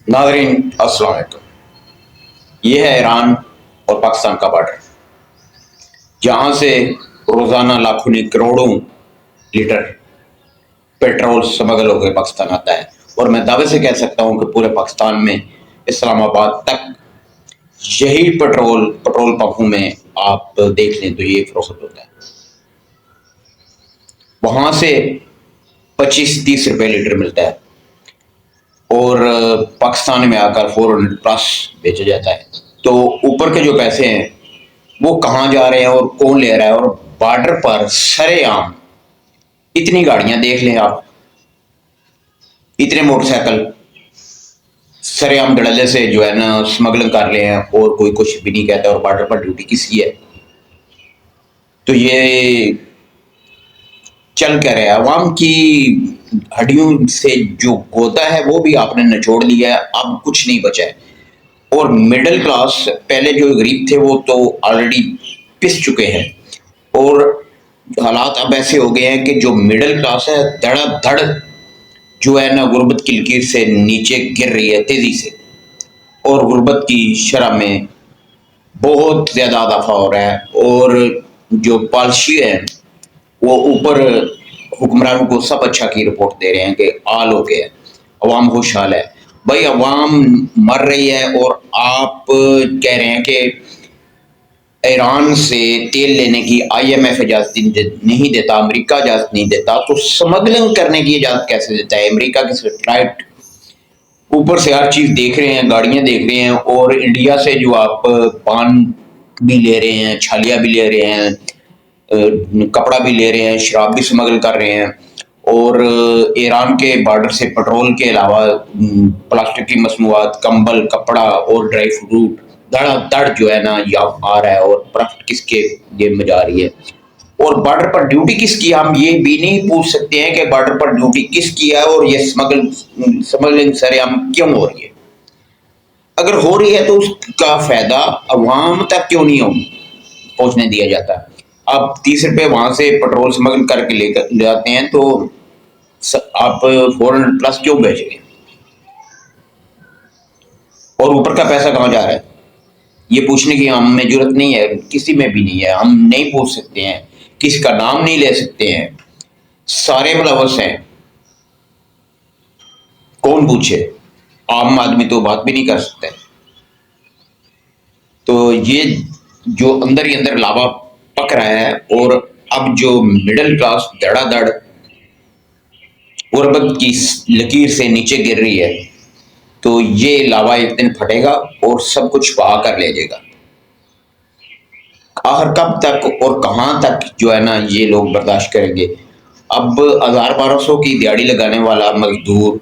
ناظرین السلام علیکم۔ یہ ہے ایران اور پاکستان کا بارڈر، جہاں سے روزانہ لاکھوں نہیں کروڑوں لیٹر پیٹرول سمگل ہو کے پاکستان آتا ہے، اور میں دعوے سے کہہ سکتا ہوں کہ پورے پاکستان میں اسلام آباد تک یہی پیٹرول پمپوں میں آپ دیکھ لیں تو یہ فروخت ہوتا ہے۔ وہاں سے 25-30 روپے لیٹر ملتا ہے، اور پاکستان میں آ کر 400 پلس بیچا جاتا ہے۔ تو اوپر کے جو پیسے ہیں وہ کہاں جا رہے ہیں اور کون لے رہا ہے؟ اور بارڈر پر سرے عام اتنی گاڑیاں دیکھ لیں آپ، اتنے موٹر سائیکل سرے عام دھڑلے سے جو ہے نا اسمگلنگ کر رہے ہیں، اور کوئی کچھ بھی نہیں کہتا، اور بارڈر پر ڈیوٹی کس کی ہے؟ تو یہ چل کیا رہا ہے؟ عوام کی ہڈیوں سے جو ہوتا ہے وہ بھی آپ نے نچوڑ لیا ہے، اب کچھ نہیں بچا ہے۔ اور مڈل کلاس، پہلے جو غریب تھے وہ تو آلریڈی پس چکے ہیں، اور حالات اب ایسے ہو گئے ہیں کہ جو مڈل کلاس ہے دھڑا دھڑ جو ہے نا غربت کی لکیر سے نیچے گر رہی ہے تیزی سے، اور غربت کی شرح میں بہت زیادہ اضافہ ہو رہا ہے، اور جو پالیسی ہے وہ اوپر حکمرانوں کو سب اچھا کی رپورٹ دے رہے ہیں کہ آل ہو گیا، عوام خوشحال ہے۔ بھائی عوام مر رہی ہے، اور آپ کہہ رہے ہیں کہ ایران سے تیل لینے کی آئی ایم ایف اجازت نہیں دیتا، امریکہ اجازت نہیں دیتا، تو سمگلنگ کرنے کی اجازت کیسے دیتا ہے؟ امریکہ کی سیٹلائٹ اوپر سے ہر چیز دیکھ رہے ہیں، گاڑیاں دیکھ رہے ہیں، اور انڈیا سے جو آپ پان بھی لے رہے ہیں، چھالیاں بھی لے رہے ہیں، کپڑا بھی لے رہے ہیں، شراب بھی سمگل کر رہے ہیں، اور ایران کے بارڈر سے پٹرول کے علاوہ پلاسٹک کی مصنوعات، کمبل، کپڑا اور ڈرائی فروٹ دھڑا دھڑ جو ہے نا یہ آ رہا ہے، اور پرافٹ کس کے جیب میں جا رہی ہے؟ اور بارڈر پر ڈیوٹی کس کی؟ ہم یہ بھی نہیں پوچھ سکتے ہیں کہ بارڈر پر ڈیوٹی کس کی ہے، اور یہ سمگلنگ سرے عام کیوں ہو رہی ہے؟ اگر ہو رہی ہے تو اس کا فائدہ عوام تک کیوں نہیں پہنچنے دیا جاتا؟ آپ 30 روپے وہاں سے پیٹرول سمگل کر کے لے آتے ہیں، تو آپ 400 پلس کیوں بیچیں گے؟ اور اوپر کا پیسہ کہاں جا رہا ہے؟ یہ پوچھنے کی ہم میں ضرورت نہیں ہے، کسی میں بھی نہیں ہے، ہم نہیں پوچھ سکتے ہیں، کسی کا نام نہیں لے سکتے ہیں، سارے ملوث ہیں، کون پوچھے؟ عام آدمی تو بات بھی نہیں کر سکتا ہے۔ تو یہ جو اندر ہی اندر لاوا پک رہا ہے، اور اب جو مڈل کلاس دھڑا دھڑ غربت کی لکیر سے نیچے گر رہی ہے، تو یہ لاوا ایک دن پھٹے گا اور سب کچھ بہا کر لے جائے گا۔ آخر کب تک اور کہاں تک جو ہے نا یہ لوگ برداشت کریں گے؟ اب 1200 کی دیہڑی لگانے والا مزدور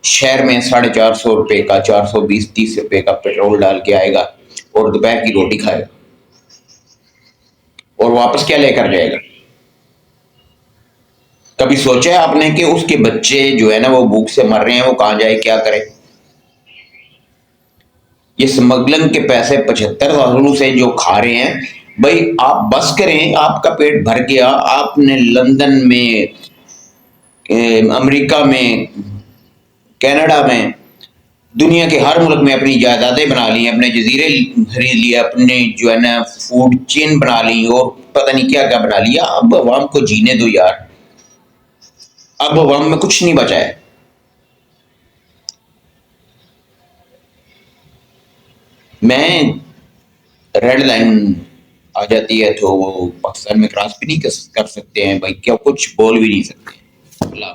شہر میں 450 روپے کا، 420-30 روپے کا پیٹرول ڈال کے آئے گا، اور دوپہر کی روٹی کھائے گا، اور واپس کیا لے کر جائے گا؟ کبھی سوچا ہے آپ نے کہ اس کے بچے جو ہے نا وہ بھوک سے مر رہے ہیں، وہ کہاں جائے، کیا کرے؟ یہ اسمگلنگ کے پیسے 75 سالوں سے جو کھا رہے ہیں، بھائی آپ بس کریں، آپ کا پیٹ بھر گیا، آپ نے لندن میں، امریکہ میں، کینیڈا میں، دنیا کے ہر ملک میں اپنی جائیدادیں بنا لی، اپنے جزیرے خرید لیے، اپنے جو ہے نا فوڈ چین بنا لی، اور پتہ نہیں کیا کیا بنا لیا۔ اب عوام کو جینے دو یار، اب عوام میں کچھ نہیں بچا ہے۔ میں ریڈ لائن آ جاتی ہے تو وہ پاکستان میں کراس بھی نہیں کر سکتے ہیں بھائی، کیا کچھ بول بھی نہیں سکتے۔ اللہ